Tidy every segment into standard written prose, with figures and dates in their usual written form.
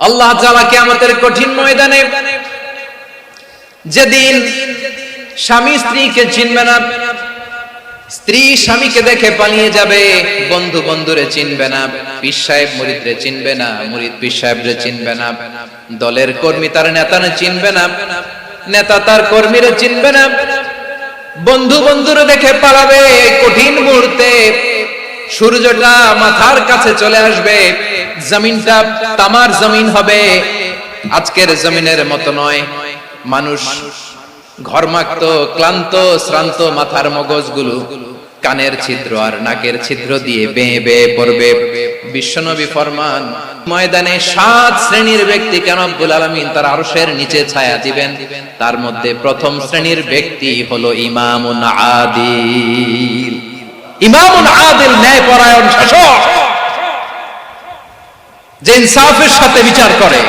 আল্লাহ তাআলা কিয়ামতের কঠিন ময়দানে যেদিন স্বামী স্ত্রীকে চিনবে না, স্ত্রী স্বামীকে দেখে পালিয়ে যাবে, বন্ধু বন্ধুরে চিনবে না, পীর সাহেব মুরিদরে চিনবে না, মুরিদ পীর সাহেবরে চিনবে না, দলের কর্মী তার নেতারে চিনবে না, নেতা তার কর্মীরে চিনবে না, বন্ধু বন্ধুরে দেখে পালাবে। কঠিন মুহূর্তে সূর্যটা মাথার কাছে চলে আসবে, জমিনটা তামার জমিন হবে, আজকের জমিনের মতো নয়। মানুষ ঘর্মাক্ত, ক্লান্ত, শ্রান্ত মাথার মগজগুলো কানের ছিদ্র আর নাকের ছিদ্র দিয়ে বেয়ে বেয়ে পড়বে। বিশ্বনবী ফরমান, ময়দানে 7 শ্রেণীর ব্যক্তিকে রব্বুল আলামিন তার আরশের নিচে ছায়া দিবেন। তার মধ্যে প্রথম শ্রেণীর ব্যক্তি হলো ইমামুন আদিল। ইমামুন আদিল, ন্যায়পরায়ণ শাসক, যে ইনসাফের সাথে বিচার করে,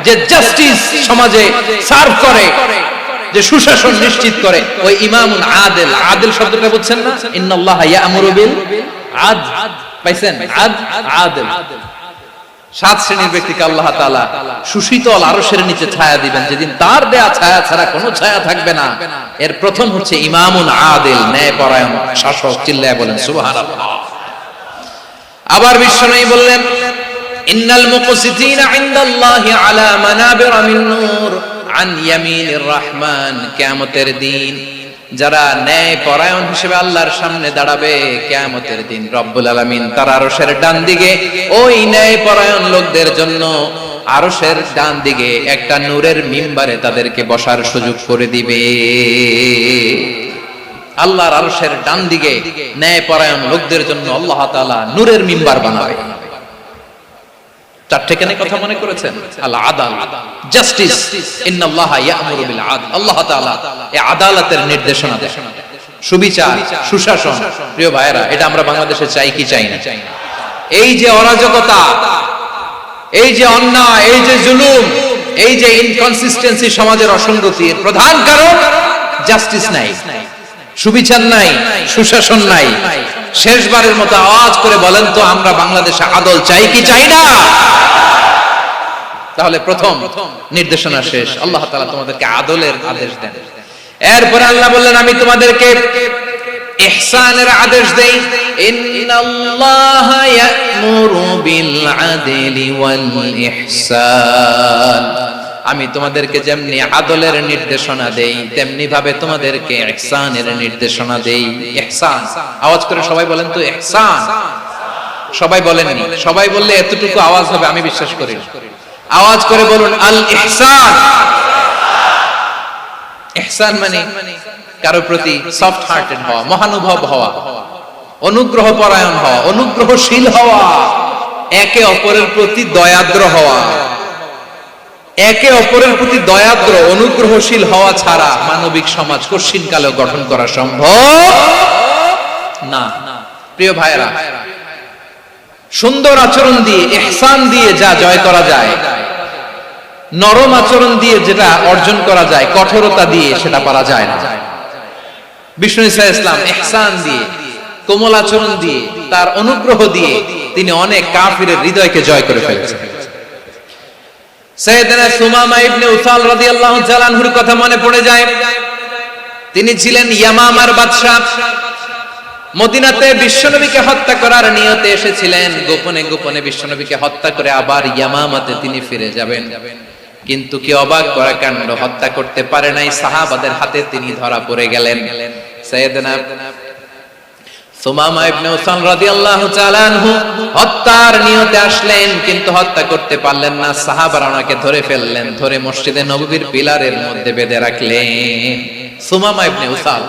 যে জাস্টিস সমাজে সার্ভ করে, যে সুশাসন নিশ্চিত করে, ওই ইমামুন আদিল। আদিল শব্দটা বুঝছেন না? ইন্নাল্লাহা ইয়া'মুরু বিল আদল, পাইছেন? আদিল। 7 শ্রেণীর ব্যক্তিকে আল্লাহ তাআলা সুশীতল আরশের নিচে ছায়া দিবেন, যেদিন তার দেয়া ছায়া ছাড়া কোনো ছায়া থাকবে না। এর প্রথম হচ্ছে ইমামুন আদিল, ন্যায়পরায়ণ শাসক। চিল্লায় বলেন সুবহানাল্লাহ। আবার বিশ্বনবী বললেন, ইন্নাল মুকসিতিনা ইনদাল্লাহি আলা মানাবিরা মিন নূর আন ইয়ামিনির রহমান। কিয়ামতের দিন যারা ন্যায়পরায়ণ হিসেবে আল্লাহর সামনে দাঁড়াবে, কিয়ামতের দিন রব্বুল আলামিন তার আরশের ডান দিকে ওই ন্যায়পরায়ণ লোকদের জন্য আরশের ডান দিকে একটা নূরের মিম্বারে তাদেরকে বসার সুযোগ করে দিবে। আল্লাহর আরশের ডান দিকে ন্যায়পরায়ণ লোকদের জন্য আল্লাহ তাআলা নূরের মিম্বার বানাবে। 4টে কেন কথা মনে করেছেন? আল আদাল, জাস্টিস। ইন্নাল্লাহা ইয়া'মুরু বিল আদল। আল্লাহ তাআলা এই আদালতের নির্দেশনা দেন, সুবিচার, সুশাসন। প্রিয় ভাইয়েরা, এটা আমরা বাংলাদেশে চাই কি চাই না? এই যে অরাজকতা, এই যে অন্যায়, এই যে জুলুম, এই যে ইনকনসিস্টেন্সি সমাজের অসঙ্গতির প্রধান কারণ জাস্টিস নাই, সুবিচার নাই, সুশাসন নাই। শেষবারের মতো আওয়াজ করে বলেন তো, আমরা বাংলাদেশে আদল চাই কি চাই না? তাহলে প্রথম নির্দেশনা শেষ। আল্লাহ তাআলা তোমাদেরকে আদলের আদেশ দেন। এরপর আল্লাহ বললেন, আমি তোমাদেরকে ইহসানের আদেশ দেই। ইন্নাল্লাহা ইয়া'মুরু বিল আদলি ওয়াল ইহসান। আমি তোমাদেরকে যেমনি আদলের নির্দেশনা দেই, তেমনি ভাবে তোমাদেরকে ইহসানের নির্দেশনা দেই। ইহসান, আওয়াজ করে সবাই বলেন তো ইহসান। সবাই বলেননি, সবাই বললে এতটুকু আওয়াজ হবে আমি বিশ্বাস করি। আওয়াজ করে বলুন আল ইহসান। ইহসান মানে কারো প্রতি সফট হার্টেড হওয়া, মহানুভব হওয়া, অনুগ্রহ পরায়ণ হওয়া, অনুগ্রহশীল হওয়া, একে অপরের প্রতি দয়াদ্র হওয়া। একে অপরের প্রতি দয়াদ্র, অনুগ্রহশীল হওয়া ছাড়া মানবিক সমাজ কঠিনকালেও গঠন করা সম্ভব না। প্রিয় ভাইরা, সুন্দর আচরণ দিয়ে, ইহসান দিয়ে যা জয় করা যায়, নরম আচরণ দিয়ে যেটা অর্জন করা যায়, কঠোরতা দিয়ে সেটা পারা যায় না। বিষ্ণু ঈসা ইসলাম ইহসান দিয়ে, কোমল আচরণ দিয়ে, তার অনুগ্রহ দিয়ে তিনি অনেক কাফিরের হৃদয়কে জয় করে ফেলেছেন। সাইয়েদনা সুমামা ইবনে উসাল রাদিয়াল্লাহু তাআলা আনহুর কথা মনে পড়ে যায়। তিনি ছিলেন ইয়ামামার বাদশা। মদিনাতে বিশ্বনবীকে হত্যা করার নিয়তে এসেছিলেন। গোপনে গোপনে বিশ্বনবীকে হত্যা করে আবার ইয়ামামাতে তিনি ফিরে যাবেন। কিন্তু কি অবাক করা কাণ্ড, হত্যা করতে পারে নাই, সাহাবাদের হাতে তিনি ধরা পড়ে গেলেন। সাইয়েদনা সুমামা ইবনে উসাল রাদিয়াল্লাহু তাআলা আনহু হত্যার নিয়তে আসলেন, কিন্তু হত্যা করতে পারলেন না। সাহাবারা ওনাকে ধরে ফেললেন, ধরে মসজিদে নববীর পিলারের মধ্যে বেঁধে রাখলেন। সুমামা ইবনে উসাল,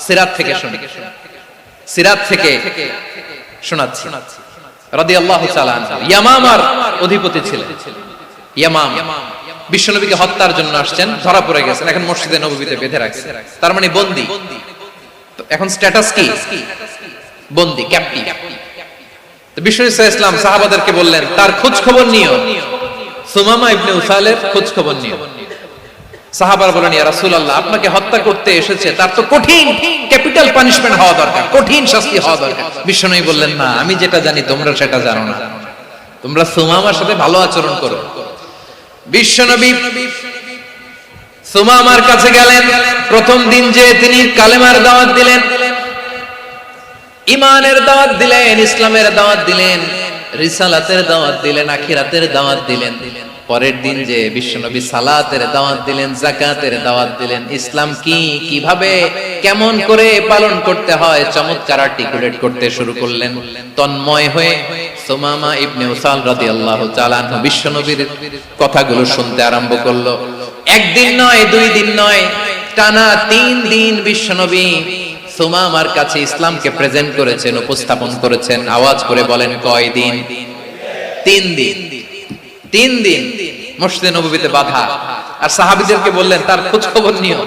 সিরাত থেকে শুনি, সিরাত থেকে শোনাচ্ছি, রাদিয়াল্লাহু তাআলা আনহু ইয়ামামার অধিপতি ছিলেন। ইয়ামাম বিশ্বনবীকে হত্যার জন্য আসছেন, ধরা পড়ে গেছেন, এখন মসজিদে নববীতে বেঁধে রাখছেন। তার মানে বন্দী। এখন স্ট্যাটাস কি? বন্দী, ক্যাপ্টিভ। তো বিষ্ণু ঈসা ইসলাম সাহাবাদেরকে বললেন, তার খোঁজ খবর নিও, সুমামা ইবনে উসালের খোঁজ খবর নিও। সাহাবারা বলেন, ইয়া রাসূলুল্লাহ, আপনাকে হত্যা করতে এসেছে, তার তো কঠিন ক্যাপিটাল পানিশমেন্ট হওয়া দরকার, কঠিন শাস্তি হওয়া দরকার। বিশ্বনবী বললেন, না, আমি যেটা জানি তোমরা সেটা জানো না। তোমরা সুমামার সাথে ভালো আচরণ করো, বিশ্বনবী সুমামার কাছে গেলেন। প্রথম দিন যে তিনি কালেমার দাওয়াত দিলেন, ঈমানের দাওয়াত দিলেন, ইসলামের দাওয়াত দিলেন, রিসালাতের দাওয়াত দিলেন, আখিরাতের দাওয়াত দিলেন। পরের দিন যে বিশ্বনবী সালাতের দাওয়াত দিলেন, যাকাতের দাওয়াত দিলেন, ইসলাম কি, কিভাবে, কেমন করে পালন করতে হয় চমৎকার আর্টিকুলেট করতে শুরু করলেন। তন্ময় হয়ে সুমামা ইবনে উসাল রাদিয়াল্লাহু তাআলা আনহু বিশ্বনবীর কথাগুলো শুনতে আরম্ভ করলো। একদিন নয়, দুই দিন নয়, টানা 3 দিন বিশ্বনবী সুমামার কাছে ইসলামকে প্রেজেন্ট করেছেন, উপস্থাপন করেছেন। আওয়াজ করে বলেন, কয় দিন? 3 দিন। 3 দিন মসজিদে নববীতে বাধা। আর সাহাবীদেরকে বললেন, তার খোঁজ খবর নিও,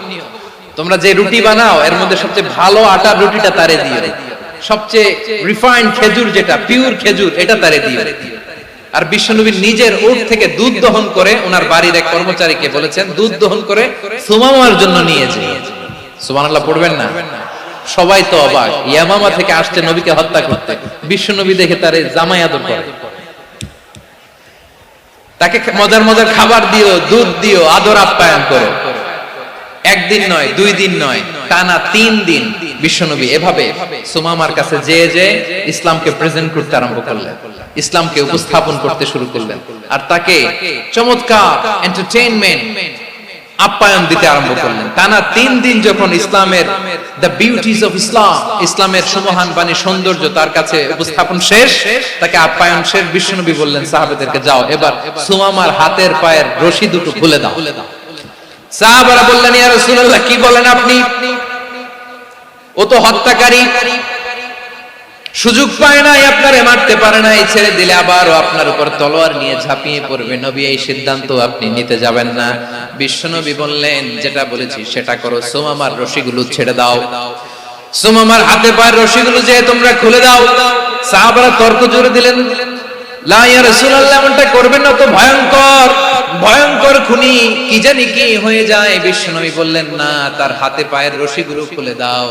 তোমরা যে রুটি বানাও এর মধ্যে সবচেয়ে ভালো আটার রুটিটা তারে দিও, সবচেয়ে রিফাইন্ড খেজুর, যেটা পিওর খেজুর, এটা তারে দিও। আর বিশ্বনবী নিজের উট থেকে দুধ দহন করে ওনার বাড়ির এক কর্মচারীকে বলেছেন, দুধ দহন করে সুমামার জন্য নিয়ে যায়। সুবহানাল্লাহ পড়বেন না? সবাই তো অবাক, ইয়ামামা থেকে আসছে নবীকে হত্যা করতে, বিশ্বনবী দেখে তারে জামাই আদর করে, তাকে মজার মজার খাবার দিও, দুধ দিও, আদর আপ্যায়ন করো। একদিন নয়, 2 দিন নয়, টানা 3 দিন বিশ্বনবী এভাবে সুমামার কাছে যে ইসলামকে প্রেজেন্ট করতে আরম্ভ করলেন, ইসলামকে উপস্থাপন করতে শুরু করলেন। আর তাকে চমৎকার এন্টারটেইনমেন্ট, আপ্যায়ন দিতে আরম্ভ করলেন। টানা 3 দিন যখন ইসলামের দ্য বিউটিজ অফ ইসলাম, ইসলামের সুমহান বাণী, সৌন্দর্য তার কাছে উপস্থাপন শেষ, তাকে আপ্যায়ন শেষ, বিশ্বনবী বললেন সাহাবাদেরকে, যাও এবার সুমামার হাতের পায়ের রশি দুটো খুলে দাও। সাহাবারা বললেন, ইয়া রাসূলুল্লাহ, কি বলেন আপনি? ও তো হত্যাকারী, সুযোগ পায় নাই, আপনারে মারতে পারে নাই, ছেড়ে দিলে আবারও আপনার উপর তলোয়ার নিয়ে ঝাঁপিয়ে পড়বে। নবী, এই সিদ্ধান্ত আপনি নিতে যাবেন না। বিশ্বনবী বললেন, যেটা বলেছি সেটা করো, সুমামার রশিগুলো ছেড়ে দাও, সুমামার হাতে পায়ের রশিগুলো যে তোমরা খুলে দাও। সাহাবারা তর্ক জোরে দিলেন, লা ইয়া রাসূলুল্লাহ, এমনটা করবেন না, তো ভয়ঙ্কর, ভয়ঙ্কর খুনি, কি জানি কি হয়ে যায়। বিশ্বনবী বললেন, না, তার হাতে পায়ের রশিগুলো খুলে দাও।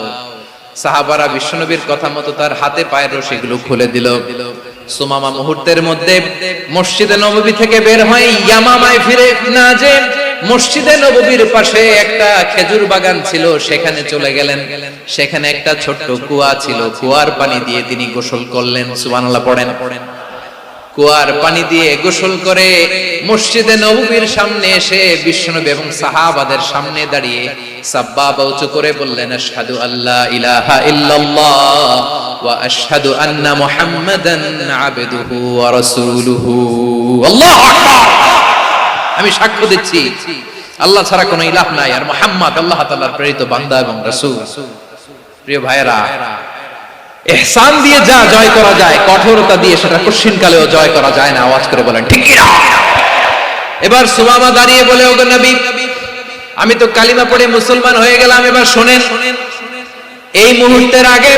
সাহাবারা বিশ্বনবীর কথা মতো তার হাতে পায়ের রশিগুলো খুলে দিল। সুমামা মুহূর্তের মধ্যে মসজিদে নববী থেকে বের হয়ে ইয়ামামায় ফিরে না যে মসজিদে নববীর পাশে একটা খেজুর বাগান ছিল, সেখানে চলে গেলেন। সেখানে একটা ছোট্ট কুয়া ছিল, কুয়ার পানি দিয়ে তিনি গোসল করলেন। সুবহানাল্লাহ পড়েন। কুয়ার পানি দিয়ে গোসল করে মসজিদে নববীর সামনে এসে বিশ্বনবী এবং সাহাবাদের সামনে দাঁড়িয়ে সাব্বাবা উঁচু করে বললেন, আশহাদু আল্লা ইলাহা ইল্লাল্লাহ ওয়া আশহাদু আন্না মুহাম্মাদান আবদুহু ওয়া রাসূলুহু। আল্লাহু আকবার। আমি সাক্ষ্য দিচ্ছি আল্লাহ ছাড়া কোনো ইলাহ নাই, আর মুহাম্মদ আল্লাহ তাআলার প্রেরিত বান্দা এবং রাসূল। প্রিয় ভাইয়েরা, ইহসান দিয়ে যা জয় করা যায়, কঠোরতা দিয়ে সেটা কঠিনকালেও জয় করা যায় না। আওয়াজ করে বলেন, ঠিক কি না? এবার সুমামা দাঁড়িয়ে বলে, ওগো নবী, আমি তো কালিমা পড়ে মুসলমান হয়ে গেলাম, এবার শুনেন, এই মুহূর্তের আগে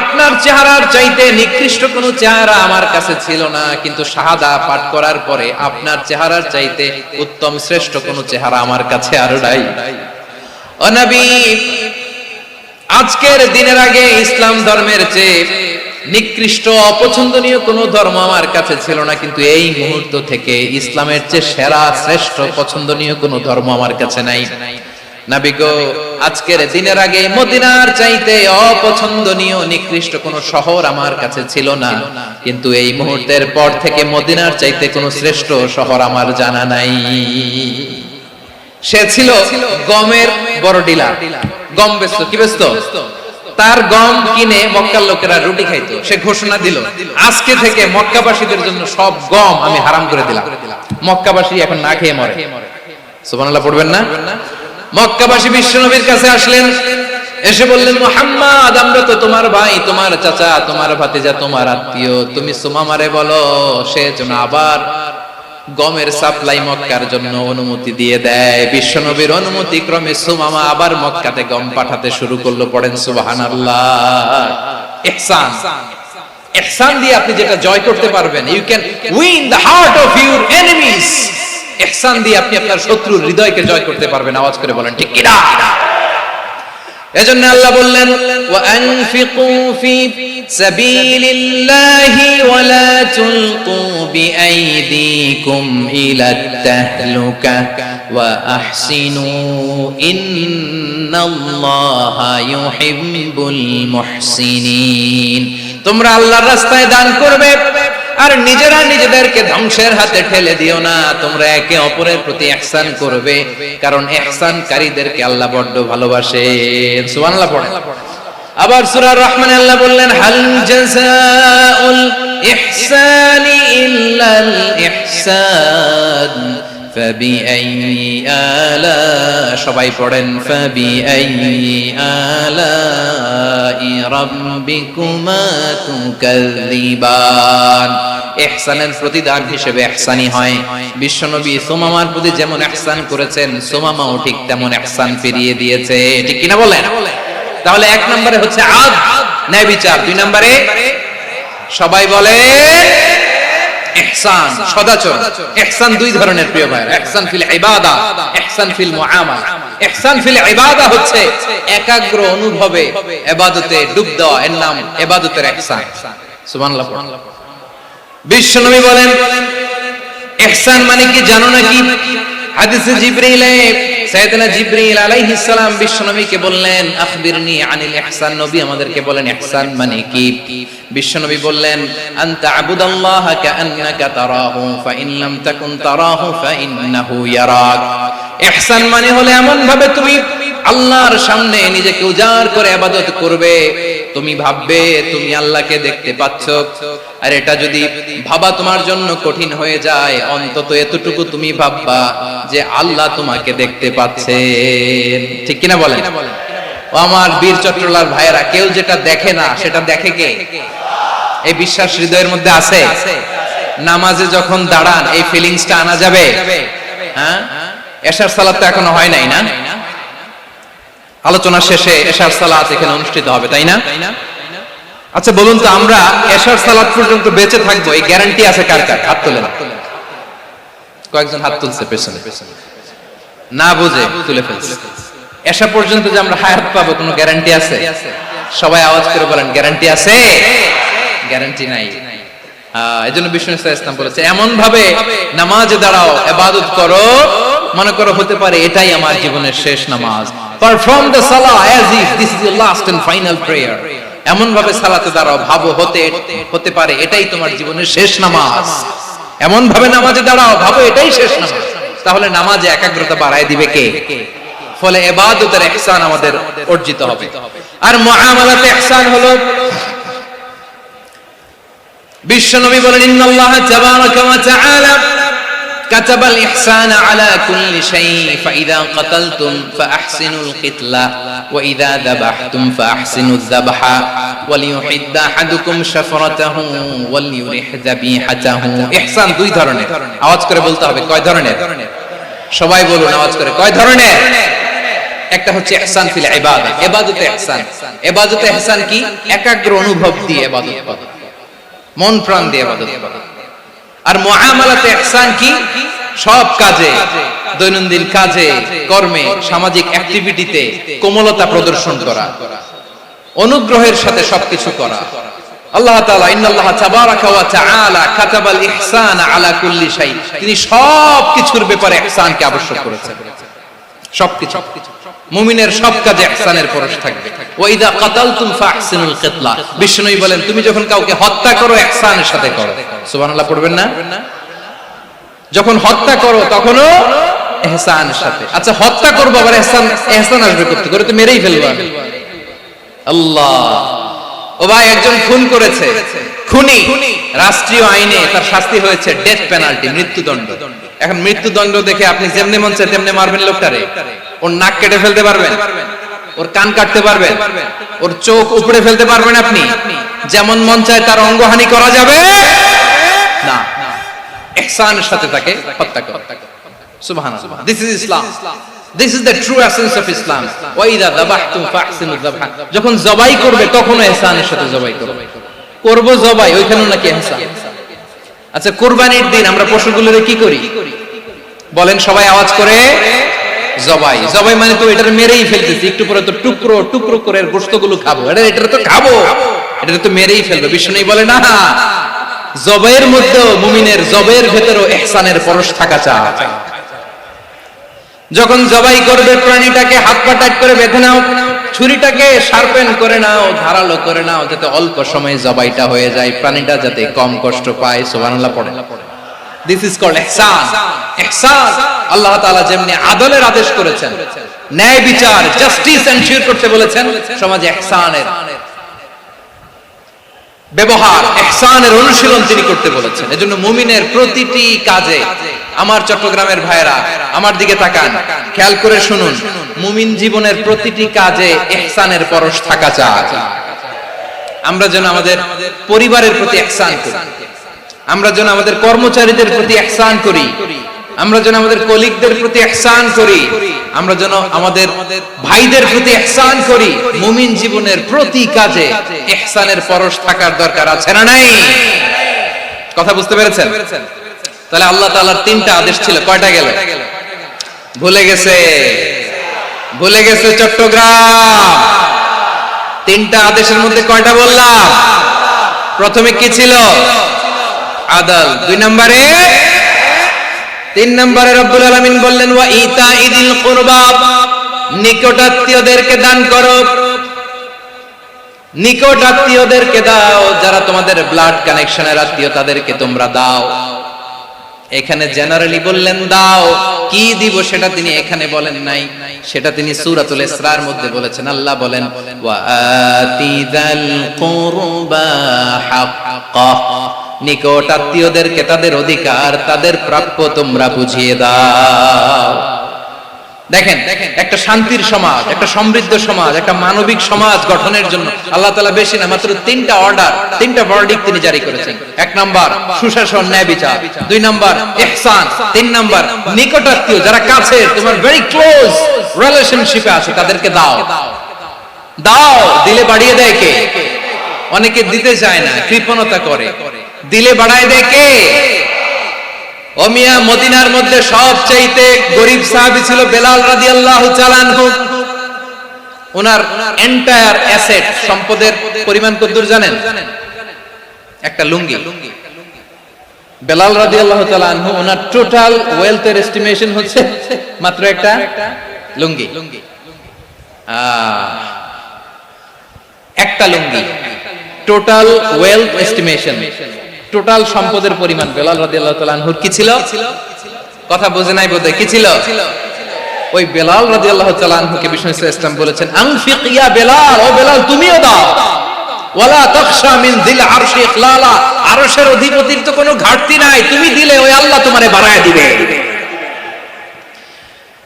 আপনার চেহারার চাইতে নিকৃষ্ট কোনো চেহারা আমার কাছে ছিল না, কিন্তু শাহাদা পাঠ করার পরে আপনার চেহারার চাইতে উত্তম শ্রেষ্ঠ কোনো চেহারা আমার কাছে আর নাই। ও নবী, আজকের দিনের আগে ইসলাম ধর্মের চেয়ে নিকৃষ্ট অপছন্দনীয় কোনো ধর্ম আমার কাছে ছিল না, কিন্তু এই মুহূর্ত থেকে ইসলামের চেয়ে সেরা শ্রেষ্ঠ পছন্দনীয় কোনো ধর্ম আমার কাছে নাই। নবী গো, আজকের দিনের আগে মদিনার চাইতে অপছন্দনীয় নিকৃষ্ট কোনো শহর আমার কাছে ছিল না, কিন্তু এই মুহূর্তের পর থেকে মদিনার চাইতে কোনো শ্রেষ্ঠ শহর আমার জানা নাই। সে ছিল গমের বড় ডিলার, গম বেচতো। কি বেচতো? তার গম কিনে মক্কার লোকেরা রুটি খাইতো। সে ঘোষণা দিল, আজকে থেকে মক্কাবাসীদের জন্য সব গম আমি হারাম করে দিলাম, মক্কাবাসী এখন না খেয়ে মরে। সুবহানাল্লাহ পড়বেন না? মক্কাবাসী বিশ্বনবীর কাছে আসলেন, এসে বললেন, মুহাম্মদ, আমরা তো তোমার ভাই, তোমার চাচা, তোমার ভাতিজা, তোমার আত্মীয়, তুমি সুমামারে বলো সে যেন আবার গমের সাপ্লাই মক্কার জন্য অনুমতি দিয়ে দেয়। বিশ্বনবীর অনুমতি ক্রমে সুমামা আবার মক্কাতে গম পাঠাতে শুরু করলো। পড়েন সুবহানাল্লাহ। ইহসান, ইহসান দিয়ে আপনি যেটা জয় করতে পারবেন, you can win the heart of your enemies. ইহসান দিয়ে আপনি আপনার শত্রুর হৃদয়কে জয় করতে পারবেন। আওয়াজ করে বলেন, ঠিক কি না? এজন্য আল্লাহ বললেন ওয়া আনফিকু ফি সাবিলিল্লাহি ওয়া লা তুলকু বিআইদিকুম ইলাত তাহলুকা ওয়া আহসিনু ইন্নাল্লাহা ইউহিব্বুল মুহসিনিন। তোমরা আল্লাহর রাস্তায় দান করবে আর নিজেরা নিজেদেরকে ধ্বংসের হাতে ঠেলে দিও না। তোমরা একে অপরের প্রতি ইহসান করবে, কারণ ইহসানকারীদেরকে আল্লাহ বড় ভালোবাসেন। সুবহানাল্লাহ পড়েন। আবার সূরা রহমানে আল্লাহ বললেন হাল জাযাউল ইহসানি ইল্লাল ইহসান ফাবিআইয়ি আলা, সবাই পড়েন ফাবিআইয়ি আলাই রাব্বিকুমা তুকাযযিবান। ইহসানের প্রতিদান হিসেবে ইহসানি হয়। বিশ্বনবী সুমামার প্রতি যেমন ইহসান করেছেন, সুমামাও ঠিক তেমন ইহসান ফিরিয়ে দিয়েছে। ঠিক কিনা বলেন? তাহলে এক নম্বরে হচ্ছে আদ, ন্যায় বিচার। দুই নম্বরে সবাই বলে ইহসান, সদাচরণ। ইহসান দুই ধরনের প্রিয় ভাইরা, ইহসান ফিল ইবাদা, ইহসান ফিল মুআমালা। ইহসান ফিল ইবাদা হচ্ছে একাগ্র অনুভবে ইবাদতে ডুব দেওয়া, এর নাম ইবাদতের ইহসান। সুবহানাল্লাহ। বিশ্বনবী বলেন ইহসান মানে কি জানো নাকি? হাদিসে জিবরিলে সাইয়েদনা জিবরিল আলাইহিস সালাম বিশ্বনবীকে বললেন আখবিরনি আনিল ইহসান। নবী আমাদেরকে বলেন ইহসান মানে কি? বিশ্বনবী বললেন আনতা আবুদাল্লাহা কাআন্নাকা তারাহু ফাইন লাম তাকুন তারাহু ফাইন্নাহু ইয়ারাক। ইহসান মানে হলো এমন ভাবে তুমি আল্লাহর সামনে নিজেকে উজাড় করে ইবাদত করবে, তুমি ভাববে তুমি আল্লাহকে দেখতে পাচ্ছ। আর এটা যদি ভাবা তোমার জন্য কঠিন হয়ে যায়, অন্তত এতটুকু তুমি ভাববা যে আল্লাহ তোমাকে দেখতে পাচ্ছেন। ঠিক কিনা বলেন? ও আমার বীর চট্টলার ভাইয়েরা, কেউ যেটা দেখে না সেটা দেখে কে? এই বিশ্বাস হৃদয়ের মধ্যে আছে? নামাজে যখন দাঁড়ান এই ফিলিংসটা আনা যাবে? হ্যাঁ, এশার সালাত তো এখনো হয় নাই না? আলোচনা শেষে এশার সালাত এখানে অনুষ্ঠিত হবে, তাই না? আচ্ছা বলুন তো, আমরা এশার সালাত পর্যন্ত বেঁচে থাকবো এই গ্যারান্টি আছে কার কার? হাত তোলেন। কয়েকজন হাত তুলছে পেছনে, না বুঝে তুলে ফেলছে। এশা পর্যন্ত যে আমরা হায়াত পাবো কোনো গ্যারান্টি আছে? সবাই আওয়াজ করে বলেন গ্যারান্টি আছে? গ্যারান্টি নাই। এজন্য বিষ্ণু ইসলাম বলেছে এমন ভাবে নামাজে দাঁড়াও, ইবাদত করো, মনে করো হতে পারে এটাই আমার জীবনের শেষ নামাজ। Perform the Salah as if this is your last and final prayer। এমন ভাবে সালাতে দাঁড়াও, ভাবো হতে পারে এটাই তোমার জীবনের শেষ নামাজ। এমন ভাবে নামাজে দাঁড়াও, ভাবো এটাই শেষ নামাজ। তাহলে নামাজে একাগ্রতা বাড়ায় দিবে কে? ফলে ইবাদতের ইহসান আমাদের অর্জিত হবে। আর মুআমালাতে ইহসান হলো, বিশ্বনবী বলেন ইন্নাল্লাহা তাবারাকা ওয়া তাআলা কাতাবাল ইহসানা আলা কুল্লি শাই ফাইদা কাতালতুম ফাআহসিনুল কিতলা ওয়া ইযা যাবাহতুম ফাআহসিনুয যাবহা ওয়ালিয়ুহিদ্দা আহাদুকুম শাফরাতাহু ওয়ালিয়ুরিহ যাবিহাতাহু। ইহসান দুই ধরনের। আওয়াজ করে বলতে হবে কয় ধরনের? সবাই বলুন আওয়াজ করে, কয় ধরনের? একটা হচ্ছে ইহসান ফিল ইবাদা, ইবাদতে ইহসান। ইবাদতে ইহসান কি? একাগ্র অনুভব দিয়ে ইবাদত করা, মন প্রাণ দিয়ে ইবাদত করা। আর মুআমালাতে ইহসান কি? সব কাজে, দৈনন্দিন কাজে, কর্মে, সামাজিক অ্যাক্টিভিটিতে কোমলতা প্রদর্শন করা, অনুগ্রহের সাথে সবকিছু করা। আল্লাহ তাআলা ইন্নাল্লাহা তাবারাকা ওয়া তাআলা কাতাবাল ইহসানা আলা কুল্লি শাই, তিনি সবকিছুর ব্যাপারে ইহসানকে আবশ্যক করেছেন। সবকিছু, মুমিনের সব কাজে ইহসানের পরশ থাকবে। ওয়া ইযা কাতালতুম ফাহসিনুল কিতলা, বিষ্ণুই বলেন তুমি যখন কাউকে হত্যা করো ইহসানের সাথে করো। সুবহানাল্লাহ পড়বেন না? যখন হত্যা করো তখনও ইহসানের সাথে। আচ্ছা হত্যা করবো আবার ইহসান আসবে করতে করে তো মেরেই ফেলবো আমি। আল্লাহ, ও ভাই একজন খুন করেছে, খুনি, রাষ্ট্রীয় আইনে তার শাস্তি হয়েছে ডেথ পেনাল্টি, মৃত্যুদণ্ড। এখন মৃত্যুদণ্ড দেখে আপনি যেমনি মন চায় তেমনি মারবেন লোকটারে? ওর নাক কেটে ফেলতে পারবেন? ওর কান কাটতে পারবেন? ওর চোখ উপড়ে ফেলতে পারবেন আপনি? যেমন মন চায় তার অঙ্গহানি করা যাবে না। ইহসানের সাথে তাকে হত্যা করা। সুবহানাল্লাহ, this is Islam, this is the true essence of Islam. ওয়া ইযা যাবাহতুম ফাহসিনুয যাবহা, যখন জবাই করবে তখনও ইহসানের সাথে জবাই করবে। করব জবাই, ওইখানেও নাকি ইহসান। আচ্ছা কুরবানির দিন আমরা পশুগুলোরে কি করি বলেন সবাই আওয়াজ করে? জবাই। জবাই মানে তো এটার মেরেই ফেলতেছি, একটু পরে তো টুকরো টুকরো করে গোশতগুলো খাবো, এটা তো খাবো, এটা তো মেরেই ফেলবো। বিষ্ণু বলে না, জবাইয়ের মধ্যেও মুমিনের জবাইয়ের ভেতরেও ইহসানের পরশ থাকা চাই। যখন জবাই করবে প্রাণীটাকে হাত পা টাইট করে বেঁধে নাও, ছুরিটাকে শার্পেন করে নাও, ধারালো করে নাও, যাতে অল্প সময়ে জবাইটা হয়ে যায়, প্রাণীটা যাতে কম কষ্ট পায়। সুবহানাল্লাহ পড়ে। দিস ইজ কল্ড ইহসান। ইহসান আল্লাহ তাআলা যেমনি আদলের আদেশ করেছেন, ন্যায় বিচার জাস্টিস এনশিওর করতে বলেছেন, সমাজে ইহসানের ব্যবহার, ইহসানের অনুশীলন তিনি করতে বলেছেন। এজন্য মুমিনের প্রতিটি কাজে, আমার চট্টগ্রামের ভাইরা আমার দিকে তাকান, খেয়াল করে শুনুন, মুমিন জীবনের প্রতিটি কাজে ইহসানের পরশ থাকা চাই। আমরা যেন আমাদের পরিবারের প্রতি ইহসান করি, আমরা যেন আমাদের কর্মচারীদের প্রতি ইহসান করি, আমরা যেন আমাদের কলিগদের প্রতি ইহসান করি, আমরা যেন আমাদের ভাইদের প্রতি ইহসান করি। মুমিন জীবনের প্রতি কাজে ইহসানের পরশ থাকার দরকার আছে না নাই? কথা বুঝতে পেরেছেন? তাহলে আল্লাহ তাআলার তিনটা আদেশ ছিল, কয়টা গেল? ভুলে গেছে, ভুলে গেছে চট্টগ্রাম। তিনটা আদেশের মধ্যে কয়টা বললাম? প্রথমে কি ছিল? আদল। 2 নম্বরে, 3 নম্বরে রব্বুল আলামিন বললেন ওয়া ইতাইদিল কুরবা, নিকটাত্মীয়দেরকে দান করো, নিকটাত্মীয়দেরকে দাও, যারা তোমাদের ব্লাড কানেকশনের আত্মীয় তাদেরকে তোমরা দাও। এখানে জেনারেলি বললেন দাও, কি দিব সেটা তিনি এখানে বলেন নাই, সেটা তিনি সূরাতুল ইসরার মধ্যে বলেছেন। আল্লাহ বলেন ওয়া আতিদাল কুরবা হাক্কা, নিকট আত্মীয়দেরকে তাদের অধিকার, তাদের প্রাপ্য তোমরা বুঝিয়ে দাও। দেখেন, একটা শান্তির সমাজ, একটা সমৃদ্ধ সমাজ, একটা মানবিক সমাজ গঠনের জন্য আল্লাহ তাআলা বেশি না, মাত্র 3টা অর্ডার, 3টা ভার্ডিক্ট তিনি জারি করেছেন। 1 নাম্বার সুশাসন, ন্যায় বিচার। 2 নাম্বার ইহসান। 3 নাম্বার নিকটাত্মীয়, যারা কাছে, তোমার ভেরি ক্লোজ রিলেশনশিপে আছে, তাদেরকে দাও। দাও, দিলে বাড়িয়ে দেয় কে? অনেকে দিতে চায় না, কৃপণতা করে। দিলে বাড়ায় দেয় কে? ও মিয়া, মদিনার মধ্যে সবচাইতে গরীব সাহাবী ছিল বেলাল রাদিয়াল্লাহু তাআলা আনহু। ওনার এন্টায়ার অ্যাসেট, সম্পদের পরিমাণ কতদূর জানেন? একটা লুঙ্গি। বেলাল রাদিয়াল্লাহু তাআলা আনহু, ওনার টোটাল ওয়েলথের এস্টিমেশন হচ্ছে মাত্র একটা লুঙ্গি। একটা লুঙ্গি, টোটাল ওয়েলথ এস্টিমেশন, টোটাল সম্পদের পরিমাণ বেলাল রাদিয়াল্লাহু তাআলা আনহুর কি ছিল? কথা বুঝে নাই বোধহয়, কি ছিল? ওই বেলাল রাদিয়াল্লাহু তাআলা আনহুকে বিষ্ণু ইসলাম বলেছেন আনফিক ইয়া বেলাল, ও বেলাল তুমিও দাও। ওয়ালা তাখশা মিন যিল আরশি ইখলালা, আরশের অধিপতির তো কোনো ঘাটতি নাই, তুমি দিলে ওই আল্লাহ তোমারে বাড়ায় দিবে।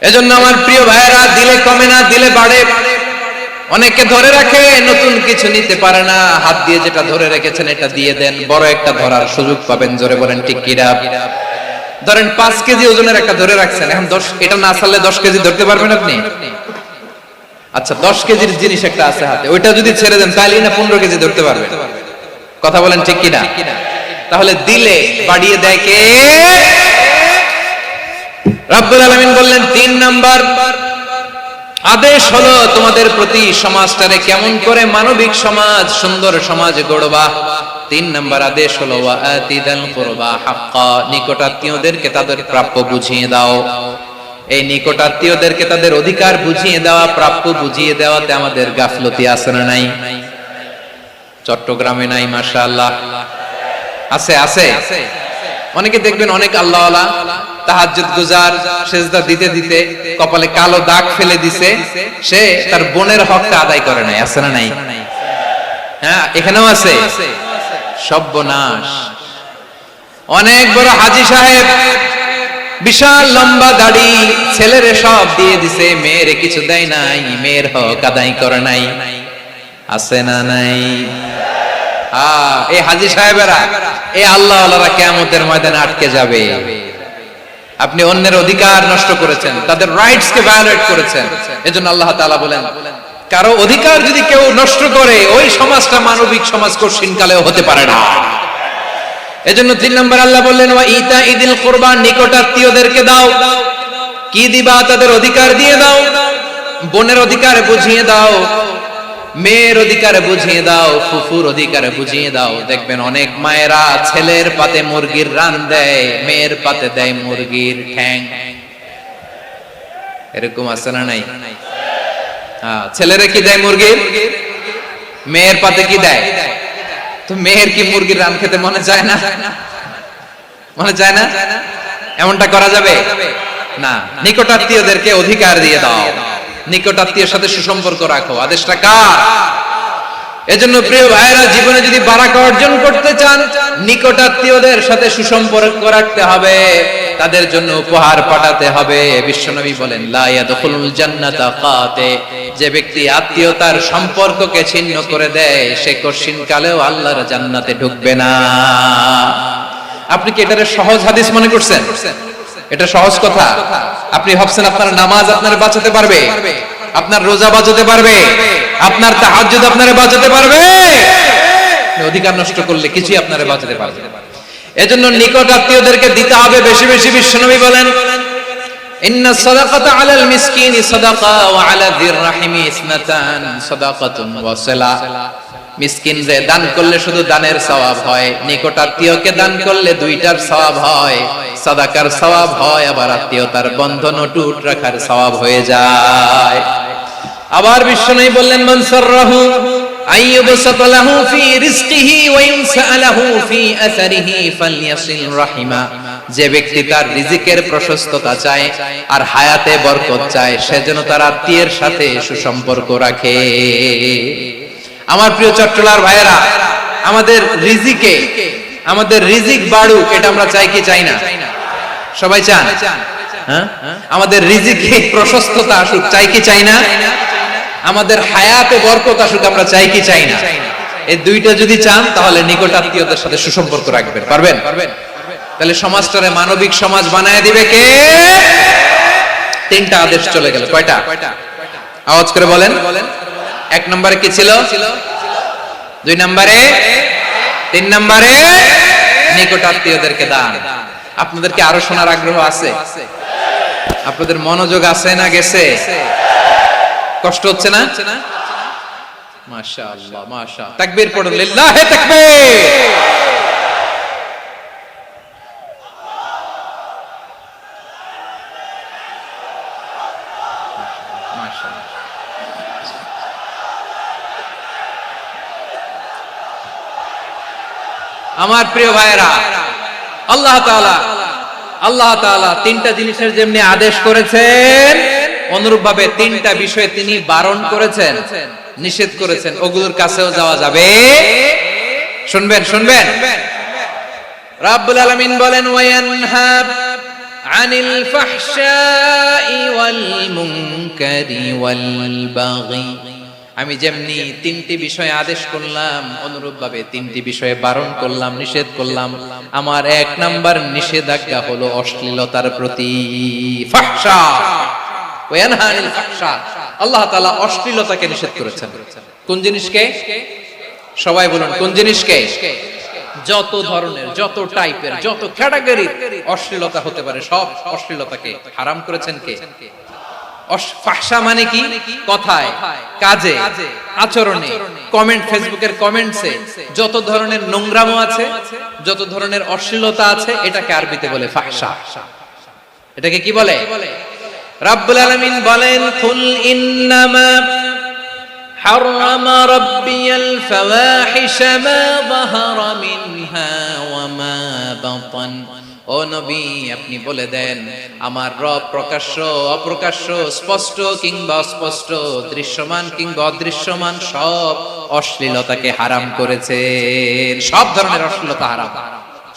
এজন্য আমার প্রিয় ভাইয়েরা, দিলে কমে না, দিলে বাড়ে। অনেকে ধরে রাখে, নতুন কিছু নিতে পারে না, হাত দিয়ে যেটা ধরে রেখেছেন এটা দিয়ে দেন, বড় একটা ধরার সুযোগ পাবেন। জোরে বলেন ঠিক কিনা? ধরেন 5 কেজি ওজনের একটা ধরে রাখছেন, এখন 10, এটা না ছাড়লে 10 কেজি ধরতে পারবেন আপনি? আচ্ছা, 10 কেজির জিনিস একটা আছে হাতে, ওইটা যদি ছেড়ে দেন তাহলে না 15 কেজি ধরতে পারবেন। কথা বলেন ঠিক কিনা? তাহলে দিলে বাড়িয়ে দেয় কে? রব্বুল আলামিন বললেন 3 নাম্বার আদেশ হলো তোমাদের প্রতি সমাজটারে কেমন করে মানবিক সমাজ, সুন্দর সমাজ গড়বা। 3 নাম্বার আদেশ হলো ওয়া আতিদাল কুরবা হাক্কা, নিকটাত্মীয়দেরকে তাদের প্রাপ্য বুঝিয়ে দাও। এই নিকটাত্মীয়দেরকে তাদের অধিকার বুঝিয়ে দেওয়া, প্রাপ্য বুঝিয়ে দেওয়াতে আমাদের গাফলতি আছে না নাই? চট্টগ্রামে নাই? মাশাআল্লাহ আছে, আছে। অনেকে দেখবেন অনেক আল্লাহওয়ালা তাহাজ্জুদ গুজার, সেজদা দিতে দিতে কপালে কালো দাগ ফেলে দিছে, সে তার বোনের হকটা আদায় করে নাই। আছে না নাই? হ্যাঁ, এখানেও আছে। সর্বনাশ। অনেক বড় হাজী সাহেব, বিশাল লম্বা দাড়ি, ছেলেরে সব দিয়ে দিছে, মেয়েরে কিছু দেয় নাই, মেয়ের হক আদায় করে নাই। আছে না নাই? এই হাজী সাহেবেরা, এই আল্লাহওয়ালারা কিয়ামতের ময়দানে আটকে যাবে। আপনি অন্যের অধিকার নষ্ট করেছেন, তাদের রাইটস কে ভায়োলেট করেছেন। এজন্য আল্লাহ তাআলা বলেন, কারো অধিকার যদি কেউ নষ্ট করে, ওই সমাজটা মানবিক সমাজ কঠিনকালেও হতে পারে না। এজন্য 3 নম্বর আল্লাহ বললেন ওয়া ইতাইদিল কুরবা, নিকটাত্মীয়দেরকে দাও। কি দিবা তাদের অধিকার দিয়ে দাও, বোনের অধিকার বুঝিয়ে দাও, মেয়ের অধিকার বুঝিয়ে দাও, ফুফুর অধিকার বুঝিয়ে দাও। দেখবেন অনেক মায়েরা ছেলের পাতে মুরগির রান দেয়, মেয়ের পাতে দেয় মুরগির ঠ্যাং। এরকম আছে না নাই? ছেলেরা কি দেয় মুরগির, মেয়ের পাতে কি দেয়? তো মেয়ের কি মুরগির রান খেতে মনে চায় না? মনে চায় না? এমনটা করা যাবে না। নিকটাত্মীয়দেরকে অধিকার দিয়ে দাও, নিকটাত্মীয়ের সাথে সুসম্পর্ক রাখো। আদেশটা কার? এজন্য প্রিয় ভাইরা, জীবনে যদি বারাকা অর্জন করতে চান, নিকটাত্মীয়দের সাথে সুসম্পর্ক রাখতে হবে, তাদের জন্য উপহার পাঠাতে হবে। বিশ্বনবী বলেন, লা ইয়াদখুলুল জান্নাতা কাতে, যে ব্যক্তি আত্মীয়তার সম্পর্ককে ছিন্ন করে দেয়, সে কঠিন কালেও আল্লাহর জান্নাতে ঢুকবে না। আপনি কি এটারে সহজ হাদিস মনে করছেন? এটা সহজ কথা। আপনি ভাবছেন আপনার নামাজ আপনার বাঁচাতে পারবে, আপনার রোজা বাঁচাতে পারবে, আপনার তাহাজ্জুদ আপনারে বাঁচাতে পারবে? অধিকার নষ্ট করলে কিছুই আপনারে বাঁচাতে পারবে না। এজন্য নিকট আত্মীয়দেরকে দিতে হবে বেশি বেশি। বিশ্বনবী বলেন, ইন্না সাদাকাতা আলাল মিসকিনি সাদাকা ওয়া আলা যির রাহিমি ইসনাতান সাদাকাতুন ওয়া সিলা। মিসকিনরে দান করলে শুধু দানের সওয়াব হয়, নিকট আত্মীয়কে দান করলে দুইটার সওয়াব হয়, সাদাকার সওয়াব হয়, আবার আত্মীয়তার বন্ধন অটুট রাখার সওয়াব হয়ে যায়। আবার বিশ্বনবী বললেন, মান সাররাহু আইয়ুবসাতা লাহু ফি রিজকিহি ওয়া ইনসালাহু ফি আসারিহি ফালইয়াসিল রাহিমা। যে ব্যক্তি তার রিজিকের প্রশস্ততা চায় আর হায়াতে বরকত চায়, সে যেন তার আত্মীয়ের সাথে সুসম্পর্ক রাখে। আমার প্রিয় চট্টলার ভাইয়েরা, আমাদের রিজিক বাড়ুক, এটা আমরা চাই কি চাই না? সবাই চান? হ্যাঁ, আমাদের রিজিকে প্রশস্ততা আসুক, চাই কি চাই না? আমাদের হায়াতে বরকত আসুক, আমরা চাই কি চাই না? এই দুইটা যদি চান, তাহলে নিকট আত্মীয়দের সাথে সুসম্পর্ক রাখবেন। পারবেন? তাহলে সমাজটারে মানবিক সমাজ বানায় দিবে কে? তিনটা আদেশ চলে গেল। কয়টা? আওয়াজ করে বলেন। এক নম্বরে কি ছিল? দুই নম্বরে, তিন নম্বরে নিকট আত্মীয়দেরকে দান। আপনাদেরকে আরো শোনার আগ্রহ আছে? আপনাদের মনোযোগ আছে না গেছে? কষ্ট হচ্ছে না? মাশাআল্লাহ, মাশাআল্লাহ। তাকবীর পড়ুন, লিল্লাহি তাকবীর। আমার প্রিয় ভাইয়েরা, আল্লাহ তাআলা তিনটা জিনিসের যেমনি আদেশ করেছেন, অনুরূপ ভাবে তিনটা বিষয়ে তিনি বারণ করেছেন, নিষেধ করেছেন। ওগুলোর কাছেও যাওয়া যাবে। শুনবেন। রাব্বুল আলামিন বলেন, ওয়ায়ানহা আনিল ফাহশাই ওয়াল মুনকারি ওয়াল বাগি। আমি যেমনি তিনটি বিষয়ে আদেশ করলাম, অনুরূপ ভাবে তিনটি বিষয়ে বারণ করলাম, নিষেধ করলাম। আমার এক নাম্বার নিষেধাজ্ঞা হলো অশ্লীলতার প্রতি। ফাহশা, ওয়ায়ানহা আনিল ফাহশা, আল্লাহ তাআলা অশ্লীলতাকে নিষেধ করেছেন। কোন জিনিসকে? সবাই বলুন, কোন জিনিসকে? যত ধরনের, যত টাইপের, যত ক্যাটাগরি অশ্লীলতা হতে পারে, সব অশ্লীলতাকে হারাম করেছেন কে? ফাহশা মানে কি? কথায়, কাজে, আচরণে, কমেন্ট, ফেসবুকের কমেন্টসে যত ধরনের নোংরামো আছে, যত ধরনের অশ্লীলতা আছে, এটাকে আরবিতে বলে ফাহশা। এটাকে কি বলে? রাব্বুল আলামিন বলেন, কুল ইন্নামা হারামা রাব্বিয়াল ফাওয়াহিশা মা যাহারা মিনহা ওয়া মা বাতান। ও নবী, আপনি বলে দেন, আমার রব প্রকাশ্য, অপ্রকাশ্য, স্পষ্ট কিংবা অস্পষ্ট, দৃশ্যমান কিংবা অদৃশ্যমান সব অশ্লীলতাকে হারাম করেছেন। সব ধরনের অশ্লীলতা হারাম,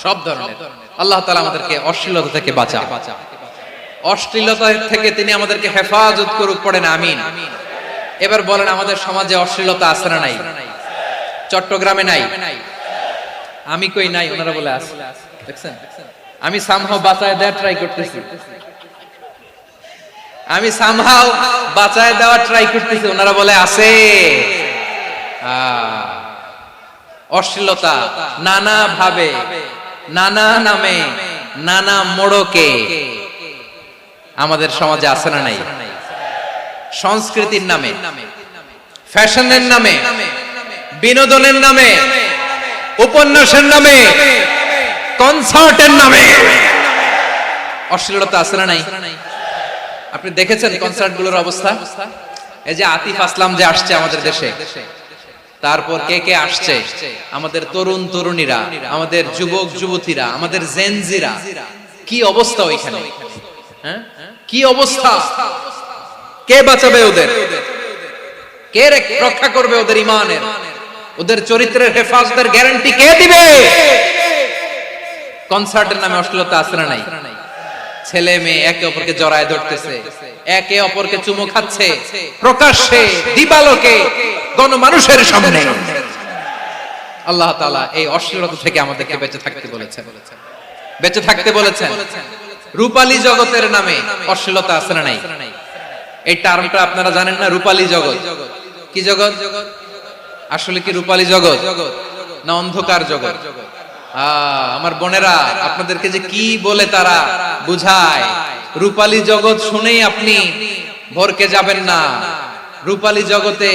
সব ধরনের। আল্লাহ তাআলা আমাদেরকে অশ্লীলতা থেকে বাঁচান, অশ্লীলতা থেকে তিনি আমাদেরকে হেফাজত করুক। পড়েন আমিন। এবার বলেন, আমাদের সমাজে অশ্লীলতা আছে না নাই? চট্টগ্রামে নাই? আমি কই নাই, ওনারা বলে আছে। দেখছেন, আমি সামহাও বাঁচায় দেওয়ার ট্রাই করতেছি, ওনারা বলে আছে। অশ্লীলতা নানা ভাবে, নানা নামে, নানা মোড়কে আমাদের সমাজে আছে না নাই? সংস্কৃতির নামে, ফ্যাশনের নামে, বিনোদনের নামে, উপন্যাসের নামে, কনসার্টের নামে অশ্লীলতা আছে না নাই? আপনি দেখেছেন কনসার্টগুলোর অবস্থা? এই যে আতিফ আসলাম যে আসছে আমাদের দেশে, তারপর কে কে আসছে, আমাদের তরুণ তরুণীরা, আমাদের যুবক যুবতীরা, আমাদের জেনজিরা, কি অবস্থা ওইখানে? কি অবস্থা? কে বাঁচাবে ওদের? কে রক্ষা করবে ওদের ইমানের, ওদের চরিত্রের হেফাজতের গ্যারান্টি কে দিবে? কনসার্টের নামে অশ্লীলতা আছে না নাই? ছেলে মেয়ে একে অপরকে জড়ায় ধরতেছে, একে অপরকে চুমু খাচ্ছে প্রকাশ্যে, দিবালোকে, গণমানুষের সামনে। আল্লাহ তাআলা এই অশ্লীলতা থেকে আমাদেরকে বেঁচে থাকতে বলেছেন, বেঁচে থাকতে বলেছেন। রূপালী জগতের নামে অশ্লীলতা আছে না নাই? এই টার্মটা আপনারা জানেন না? রূপালী জগৎ কি জগৎ? আসলে কি রূপালী জগৎ না অন্ধকার জগৎ? আমার বোনেরা, আপনাদেরকে যে কি বলে তারা বুঝায়, রূপালী জগৎ শুনেই আপনি ভরকে যাবেন না। রূপালী জগতে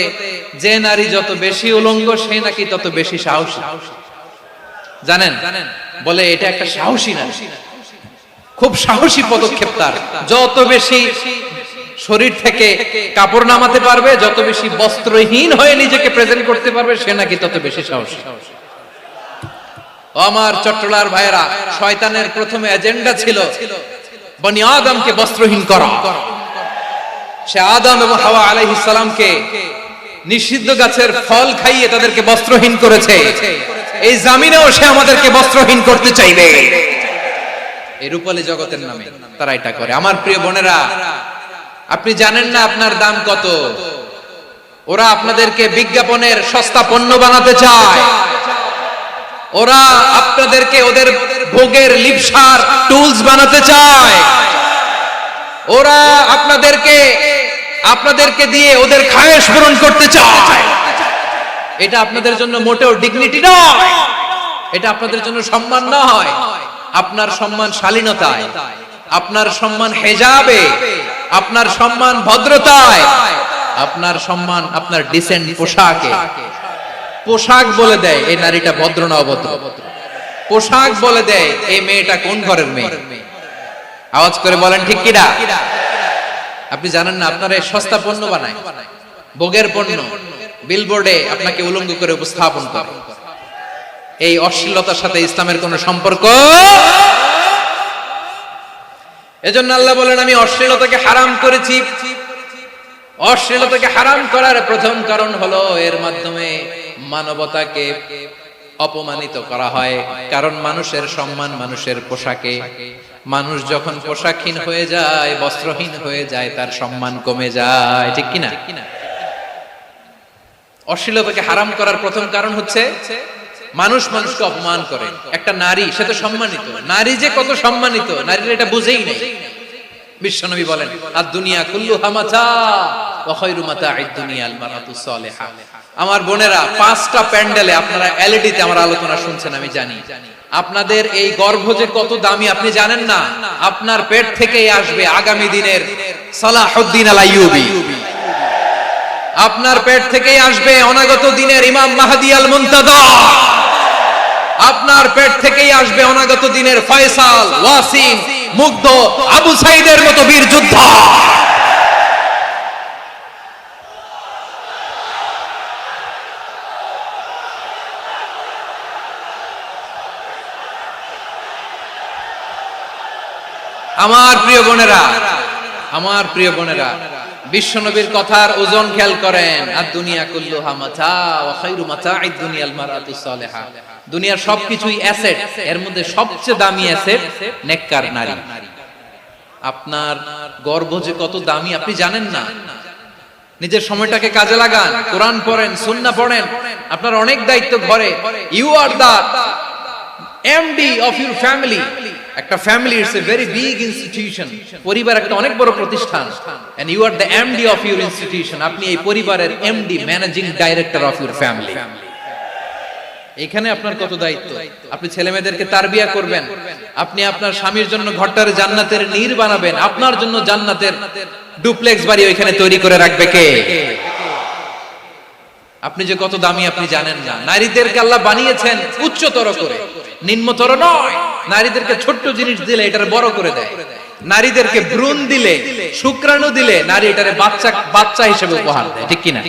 যে নারী যত বেশি উলঙ্গ, সে নাকি তত বেশি সাহসী। জানেন? বলে এটা একটা সাহসী না, খুব সাহসী পদক্ষেপ তার। যত বেশি শরীর থেকে কাপড় নামাতে পারবে, যত বেশি বস্ত্রহীন হয়ে নিজেকে প্রেজেন্ট করতে পারবে, সে নাকি তত বেশি সাহসী। আমার চট্টলার ভাইয়েরা, শয়তানের প্রথমে এজেন্ডা ছিল বনি আদমকে বস্ত্রহীন করা। সে আদম এবং হাওয়া আলাইহিস সালামকে নিষিদ্ধ গাছের ফল খাইয়ে তাদেরকে বস্ত্রহীন করেছে। এই জামিনেও সে আমাদেরকে বস্ত্রহীন করতে চাইবে। এই রূপালী জগতের নামে তারা এটা করে। আমার প্রিয় বোনেরা, আপনি জানেন না আপনার দাম কত? ওরা আপনাদেরকে বিজ্ঞাপনের সস্তা পণ্য বানাতে চায়। ওরা আপনাদেরকে ওদের ভোগের লিপসার টুলস বানাতে চায়। ওরা আপনাদেরকে দিয়ে ওদের খায়েশ পূরণ করতে চায়। এটা আপনাদের জন্য মোটেও ডিগনিটি নয়, এটা আপনাদের জন্য সম্মান নয়। আপনার সম্মান শালীনতায়, আপনার সম্মান হেজাবে, আপনার সম্মান ভদ্রতায়, আপনার সম্মান আপনার ডিসেন্ট পোশাকে। পোশাক বলে দেয় এই নারীটা ভদ্র না অভদ্র। পোশাক বলে দেয় এই মেয়েটা কোন ঘরের মেয়ে। আওয়াজ করে বলেন ঠিক কিনা? আপনি জানেন না, আপনারা এই সস্তা পণ্য বানায়, ভোগের পণ্য, বিলবোর্ডে আপনাকে উলঙ্গ করে উপস্থাপন করে। এই অশ্লীলতার সাথে ইসলামের কোনো সম্পর্ক। এজন্য আল্লাহ বলেন, আমি অশ্লীলতাকে হারাম করেছি। অশ্লীলতাকে হারাম করার প্রথম কারণ হলো এর মাধ্যমে মানবতাকে অপমানিত করা হয়। কারণ মানুষের সম্মান মানুষের পোশাকে। মানুষ যখন পোশাকহীন হয়ে যায়, বস্ত্রহীন হয়ে যায়, তার সম্মান কমে যায়। ঠিক কিনা? অশ্লীলতাকে হারাম করার প্রথম কারণ হচ্ছে মানুষ মানুষকে অপমান করে। একটা নারী, সে তো সম্মানিত। নারী যে কত সম্মানিত, নারীরা এটা বুঝেই নাই। বিশ্বনবী বলেন, আদ-দুনিয়া কুল্লুহা মাতা ওয়া খায়রু মাতা'আদ দুনিয়া আল মারাতুস সালিহা। আমার বোনেরা, 5টা প্যান্ডেলে আপনারা এলইডিতে আমার আলোচনা শুনছেন, আমি জানি। আপনাদের এই গর্ভ যে কত দামি আপনি জানেন না। আপনার পেট থেকেই আসবে আগামী দিনের সালাহুদ্দিন আল আইয়ুবী। আপনার পেট থেকেই আসবে অনাগত দিনের ইমাম মাহদী আল মুনতাদা। আপনার পেট থেকেই আসবে অনাগত দিনের ফয়সাল, ওয়াসিম, মুগ্ধ, আবু সাইদের মতো বীর যোদ্ধা। আমার প্রিয় বোনেরা, আমার প্রিয় বোনেরা, বিশ্বনবীর কথার ওজন খেয়াল করেন। আদ-দুনিয়া কুল্লুহা মাতা ওয়া খায়রু মাতা'আদ দুনিয়া আল মারাতুস সালিহা। দুনিয়ার সবকিছুই অ্যাসেট, এর মধ্যে সবচেয়ে দামি অ্যাসেট নেককার নারী। আপনার গর্ভ যে কত দামি আপনি জানেন না। নিজের সময়টাকে কাজে লাগান, কোরআন পড়েন, সুন্নাহ পড়েন। আপনার অনেক দায়িত্ব ঘরে। You are the MD of your family. একটা family it's a very big institution. পরিবার একটা অনেক বড় প্রতিষ্ঠান। And you are the MD of your institution. আপনি এই পরিবারের MD, managing director of your family. এখানে আপনার কত দায়িত্ব। আপনি ছেলে মেয়েদেরকে তারবিয়া করবেন, আপনি আপনার স্বামীর জন্য ঘরটার জান্নাতের নীড় বানাবেন, আপনার জন্য জান্নাতের ডুপ্লেক্স বাড়ি ওইখানে তৈরি করে রাখবে কে? আপনি যে কত দামি আপনি জানেন না। নারীদেরকে আল্লাহ বানিয়েছেন উচ্চতর করে, নিম্নতর নয়। নারীদেরকে ছোট্ট জিনিস দিলে এটার বড় করে দেয়, নারীদেরকে ভ্রূণ দিলে, শুক্রাণু দিলে নারী এটারে বাচ্চা হিসেবে উপহার দেয়, ঠিক কিনা?